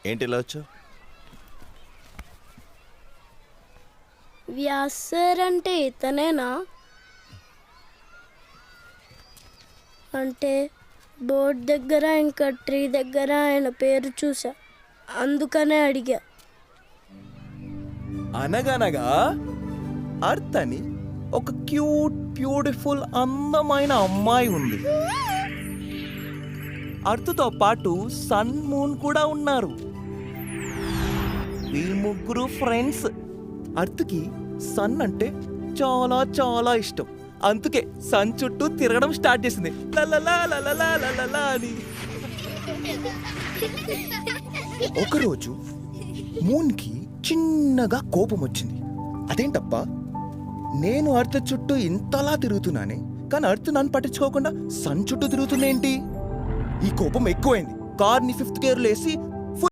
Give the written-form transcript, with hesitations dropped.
ఏంటి ఇలా వచ్చావు? వ్యాస్ సార్ అంటే ఇతనేనా? అంటే బోర్డ్ దగ్గర ఇంకా ట్రీ దగ్గర ఆయన పేరు చూసా, అందుకనే అడిగా. అనగనగా అర్త్ అని ఒక క్యూట్ బ్యూటిఫుల్ అందమైన అమ్మాయి ఉంది. అర్త్తో పాటు సన్ మూన్ కూడా ఉన్నారు. వీళ్ళు ముగ్గురు ఫ్రెండ్స్. అర్త్కి సన్ అంటే చాలా చాలా ఇష్టం. అందుకే సన్ చుట్టూ తిరగడం స్టార్ట్ చేసింది, లలలా లలలా లలలా అని. ఒకరోజు మూన్కి చిన్నగా కోపం వచ్చింది. అదేంటప్పా, నేను అర్త్ చుట్టూ ఇంతలా తిరుగుతున్నానే, కానీ అర్త్ నన్ను పట్టించుకోకుండా సన్ చుట్టూ తిరుగుతుందేంటి? ఈ కోపం ఎక్కువైంది. కార్ని 5th గేర్లో వేసి